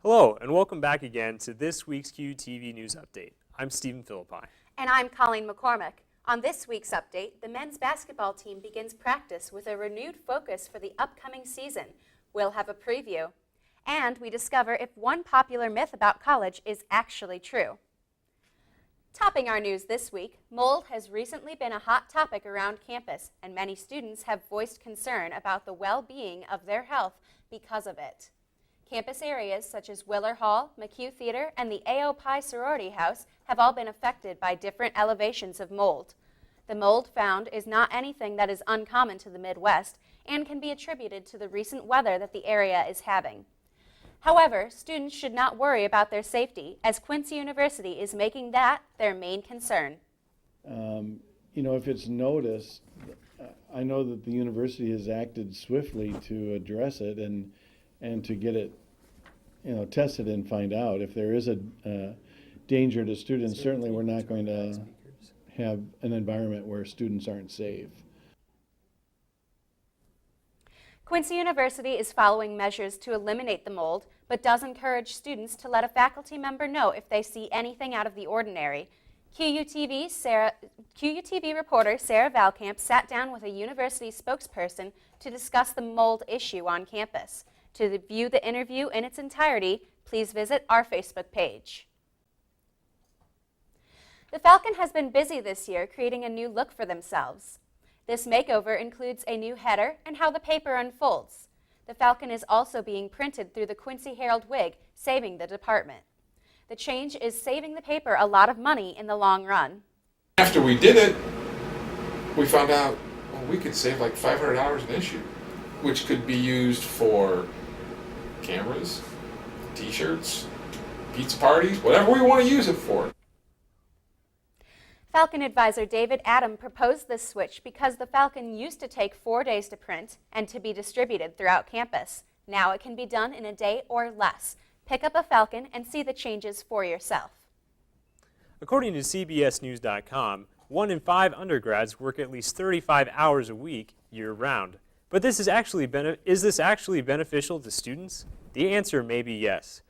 Hello, and welcome back again to this week's QUTV News Update. I'm Stephen Philippi. And I'm Colleen McCormick. On this week's update, the men's basketball team begins practice with a renewed focus for the upcoming season. We'll have a preview. And we discover if one popular myth about college is actually true. Topping our news this week, mold has recently been a hot topic around campus, and many students have voiced concern about the well-being of their health because of it. Campus areas such as Willer Hall, McHugh Theater, and the A.O. Pi Sorority House have all been affected by different elevations of mold. The mold found is not anything that is uncommon to the Midwest and can be attributed to the recent weather that the area is having. However, students should not worry about their safety, as Quincy University is making that their main concern. If it's noticed, I know that the university has acted swiftly to address it and to get it, tested and find out. If there is a danger to students, certainly we're not going to have an environment where students aren't safe. Quincy University is following measures to eliminate the mold, but does encourage students to let a faculty member know if they see anything out of the ordinary. QUTV reporter Sarah Valkamp sat down with a university spokesperson to discuss the mold issue on campus. To view the interview in its entirety, please visit our Facebook page. The Falcon has been busy this year creating a new look for themselves. This makeover includes a new header and how the paper unfolds. The Falcon is also being printed through the Quincy Herald wig, saving the department. The change is saving the paper a lot of money in the long run. After we did it, we found out we could save like $500 an issue, which could be used for cameras, t-shirts, pizza parties, whatever we want to use it for. Falcon advisor David Adam proposed this switch because the Falcon used to take 4 days to print and to be distributed throughout campus. Now it can be done in a day or less. Pick up a Falcon and see the changes for yourself. According to CBSNews.com, 1 in 5 undergrads work at least 35 hours a week year-round. But is this actually beneficial to students? The answer may be yes.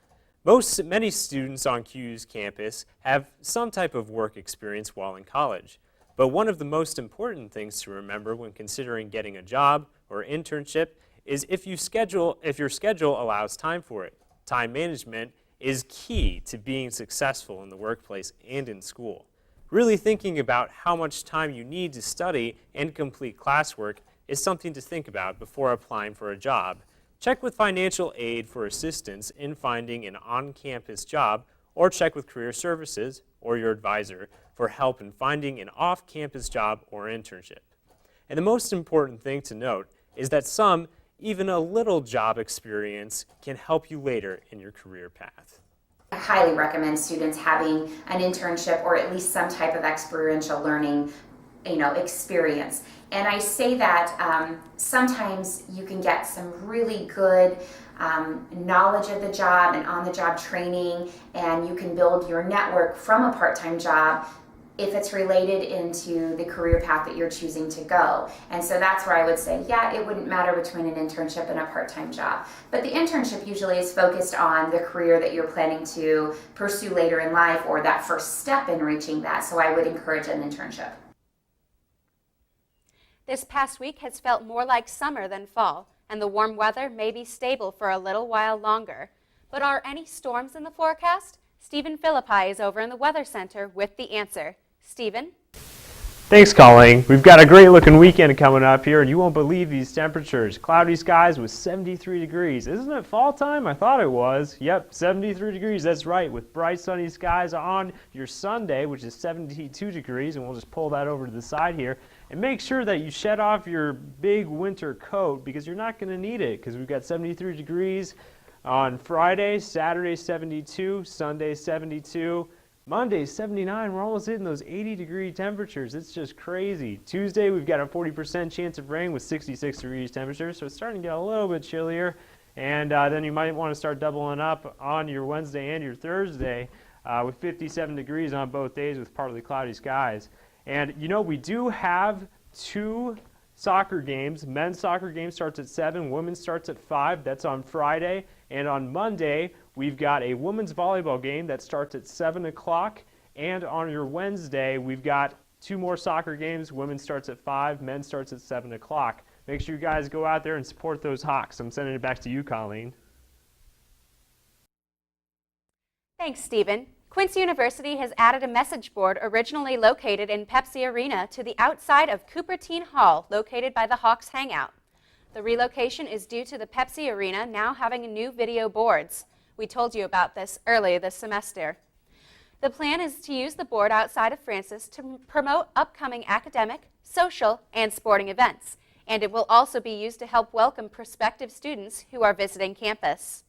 Many students on QU's campus have some type of work experience while in college. But one of the most important things to remember when considering getting a job or internship is if your schedule allows time for it. Time management is key to being successful in the workplace and in school. Really thinking about how much time you need to study and complete classwork is something to think about before applying for a job. Check with financial aid for assistance in finding an on-campus job, or check with Career Services or your advisor for help in finding an off-campus job or internship. And the most important thing to note is that even a little job experience can help you later in your career path. I highly recommend students having an internship or at least some type of experiential learning experience. And I say that sometimes you can get some really good knowledge of the job and on-the-job training, and you can build your network from a part-time job if it's related into the career path that you're choosing to go. And so that's where I would say, yeah, it wouldn't matter between an internship and a part-time job. But the internship usually is focused on the career that you're planning to pursue later in life, or that first step in reaching that. So I would encourage an internship. This past week has felt more like summer than fall, and the warm weather may be stable for a little while longer. But are any storms in the forecast? Stephen Philippi is over in the Weather Center with the answer. Stephen? Thanks, Colleen. We've got a great looking weekend coming up here, and you won't believe these temperatures. Cloudy skies with 73 degrees. Isn't it fall time? I thought it was. Yep, 73 degrees. That's right, with bright sunny skies on your Sunday, which is 72 degrees, and we'll just pull that over to the side here. And make sure that you shed off your big winter coat, because you're not going to need it, because we've got 73 degrees on Friday, Saturday 72, Sunday 72. Monday, 79. We're almost hitting those 80-degree temperatures. It's just crazy. Tuesday, we've got a 40% chance of rain with 66 degrees temperature, so it's starting to get a little bit chillier. And then you might want to start doubling up on your Wednesday and your Thursday with 57 degrees on both days with partly cloudy skies. And, we do have 2 soccer games. Men's soccer game starts at 7. Women's starts at 5. That's on Friday. And on Monday, we've got a women's volleyball game that starts at 7 o'clock. And on your Wednesday, we've got 2 more soccer games. Women's starts at 5, men's starts at 7 o'clock. Make sure you guys go out there and support those Hawks. I'm sending it back to you, Colleen. Thanks, Stephen. Quincy University has added a message board originally located in Pepsi Arena to the outside of Cupertine Hall, located by the Hawks Hangout. The relocation is due to the Pepsi Arena now having new video boards. We told you about this earlier this semester. The plan is to use the board outside of Francis to promote upcoming academic, social, and sporting events, and it will also be used to help welcome prospective students who are visiting campus.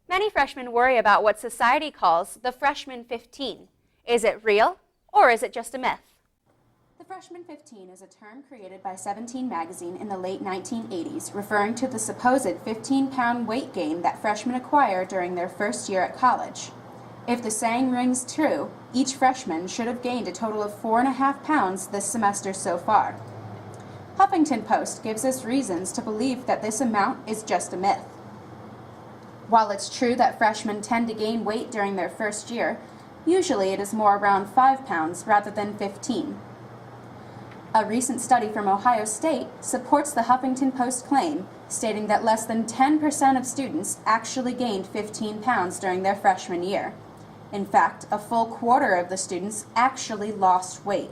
Many freshmen worry about what society calls the freshman 15. Is it real, or is it just a myth? The freshman 15 is a term created by 17 magazine in the late 1980s, referring to the supposed 15-pound weight gain that freshmen acquire during their first year at college. If the saying rings true, each freshman should have gained a total of 4.5 pounds this semester so far. Huffington Post gives us reasons to believe that this amount is just a myth. While it's true that freshmen tend to gain weight during their first year, usually it is more around 5 pounds rather than 15. A recent study from Ohio State supports the Huffington Post claim, stating that less than 10% of students actually gained 15 pounds during their freshman year. In fact, a full quarter of the students actually lost weight.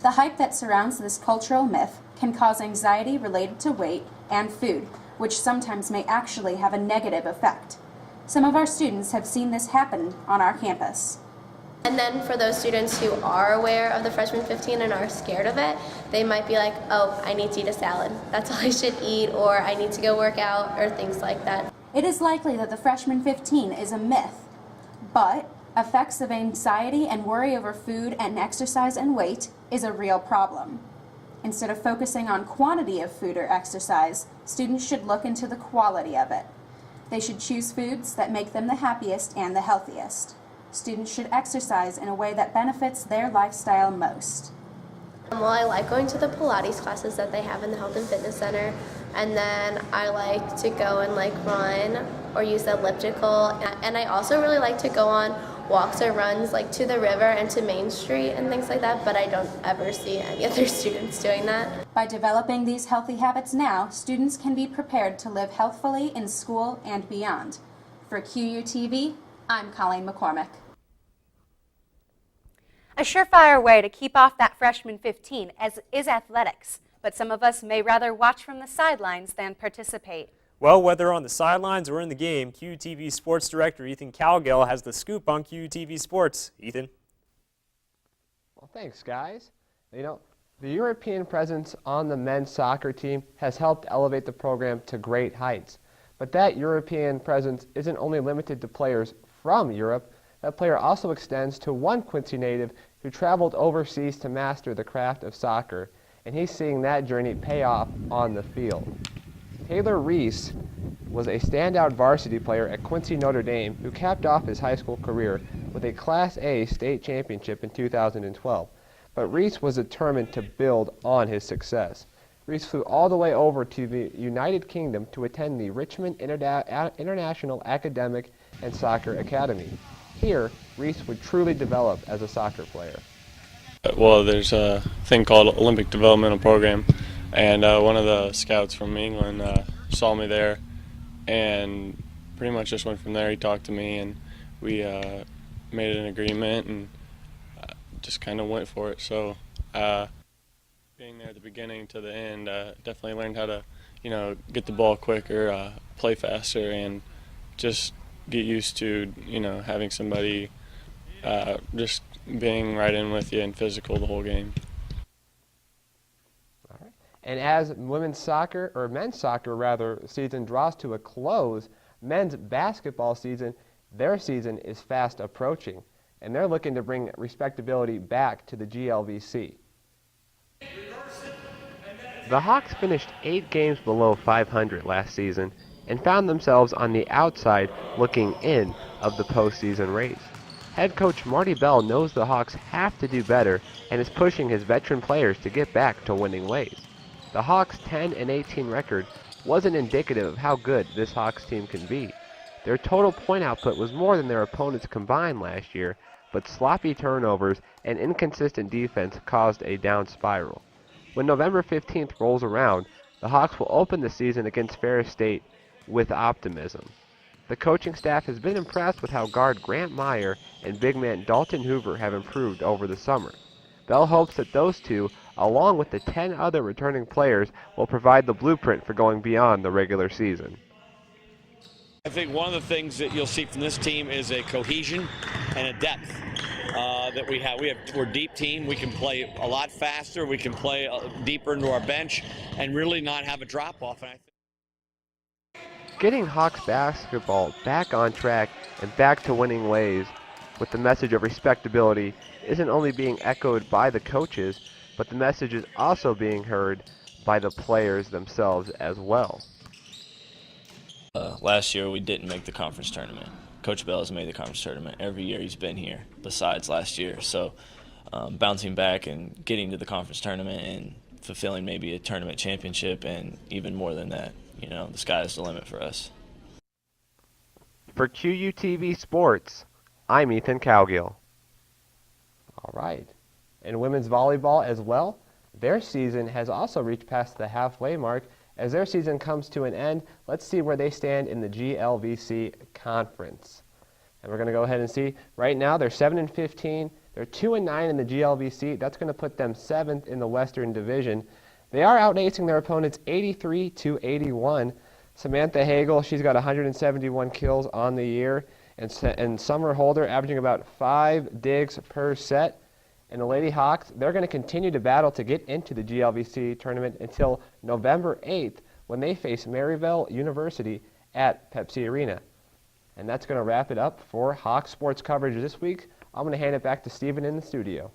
The hype that surrounds this cultural myth can cause anxiety related to weight and food, which sometimes may actually have a negative effect. Some of our students have seen this happen on our campus. And then for those students who are aware of the freshman 15 and are scared of it, they might be like, oh, I need to eat a salad. That's all I should eat, or I need to go work out, or things like that. It is likely that the freshman 15 is a myth, but effects of anxiety and worry over food and exercise and weight is a real problem. Instead of focusing on quantity of food or exercise, students should look into the quality of it. They should choose foods that make them the happiest and the healthiest. Students should exercise in a way that benefits their lifestyle most. Well, I like going to the Pilates classes that they have in the Health and Fitness Center, and then I like to go and run or use the elliptical, and I also really like to go on walks or runs to the river and to Main Street and things like that, but I don't ever see any other students doing that. By developing these healthy habits now, students can be prepared to live healthfully in school and beyond. For QUTV, I'm Colleen McCormick. A surefire way to keep off that freshman 15 is athletics, but some of us may rather watch from the sidelines than participate. Well, whether on the sidelines or in the game, QUTV Sports Director Ethan Cowgill has the scoop on QUTV Sports. Ethan? Well, thanks, guys. The European presence on the men's soccer team has helped elevate the program to great heights. But that European presence isn't only limited to players from Europe. That player also extends to one Quincy native who traveled overseas to master the craft of soccer, and he's seeing that journey pay off on the field. Taylor Reese was a standout varsity player at Quincy Notre Dame who capped off his high school career with a Class A state championship in 2012. But Reese was determined to build on his success. Reese flew all the way over to the United Kingdom to attend the Richmond International Academic and Soccer Academy. Here, Reese would truly develop as a soccer player. Well, there's a thing called Olympic Developmental Program, and one of the scouts from England saw me there and pretty much just went from there. He talked to me and we made an agreement and just kind of went for it. So being there at the beginning to the end, definitely learned how to, get the ball quicker, play faster, and just get used to, having somebody just being right in with you and physical the whole game. All right. And as men's soccer season draws to a close, men's basketball season, their season is fast approaching, and they're looking to bring respectability back to the GLVC. The Hawks finished 8 games below 500 last season and found themselves on the outside looking in of the postseason race. Head coach Marty Bell knows the Hawks have to do better and is pushing his veteran players to get back to winning ways. The Hawks' 10-18 record wasn't indicative of how good this Hawks team can be. Their total point output was more than their opponents combined last year, but sloppy turnovers and inconsistent defense caused a down spiral. When November 15th rolls around, the Hawks will open the season against Ferris State with optimism. The coaching staff has been impressed with how guard Grant Meyer and big man Dalton Hoover have improved over the summer. Bell hopes that those two, along with the 10 other returning players, will provide the blueprint for going beyond the regular season. I think one of the things that you'll see from this team is a cohesion and a depth that we have. We're a deep team. We can play a lot faster. We can play deeper into our bench and really not have a drop-off. Getting Hawks basketball back on track and back to winning ways with the message of respectability isn't only being echoed by the coaches, but the message is also being heard by the players themselves as well. Last year we didn't make the conference tournament. Coach Bell has made the conference tournament every year he's been here besides last year. So bouncing back and getting to the conference tournament and fulfilling maybe a tournament championship and even more than that, you know, the sky is the limit for us. For QUTV Sports, I'm Ethan Cowgill. All right. And women's volleyball as well, their season has also reached past the halfway mark. As their season comes to an end, let's see where they stand in the GLVC conference. And we're going to go ahead and see. Right now, they're 7-15. They're 2-9 in the GLVC. That's going to put them 7th in the Western Division. They are outacing their opponents 83-81. Samantha Hagel, she's got 171 kills on the year. And Summer Holder averaging about 5 digs per set. And the Lady Hawks, they're going to continue to battle to get into the GLVC tournament until November 8th when they face Maryville University at Pepsi Arena. And that's going to wrap it up for Hawks sports coverage this week. I'm going to hand it back to Stephen in the studio.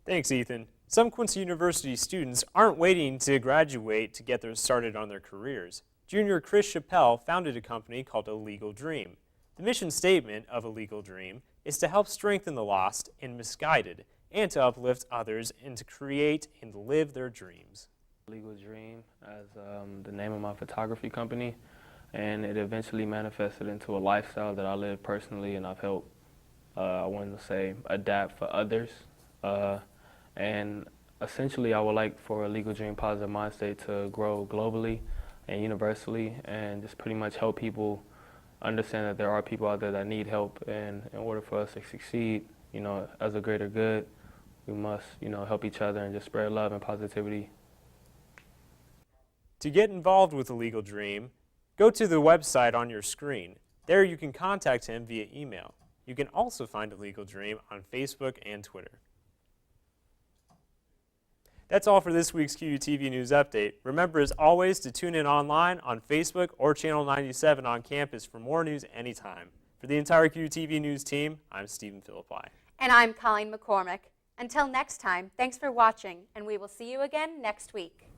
Thanks, Ethan. Some Quincy University students aren't waiting to graduate to get started on their careers. Junior Chris Chappelle founded a company called A Legal Dream. The mission statement of A Legal Dream is to help strengthen the lost and misguided, and to uplift others and to create and live their dreams. Legal Dream as the name of my photography company, and it eventually manifested into a lifestyle that I live personally, and I've helped, I wanted to say, adapt for others. And essentially I would like for A Legal Dream Positive Mind State to grow globally and universally, and just pretty much help people understand that there are people out there that need help, and in order for us to succeed, you know, as a greater good, we must, you know, help each other and just spread love and positivity. To get involved with A Legal Dream, go to the website on your screen. There you can contact him via email. You can also find A Legal Dream on Facebook and Twitter. That's all for this week's QUTV News Update. Remember, as always, to tune in online on Facebook or Channel 97 on campus for more news anytime. For the entire QUTV News team, I'm Stephen Philippi. And I'm Colleen McCormick. Until next time, thanks for watching, and we will see you again next week.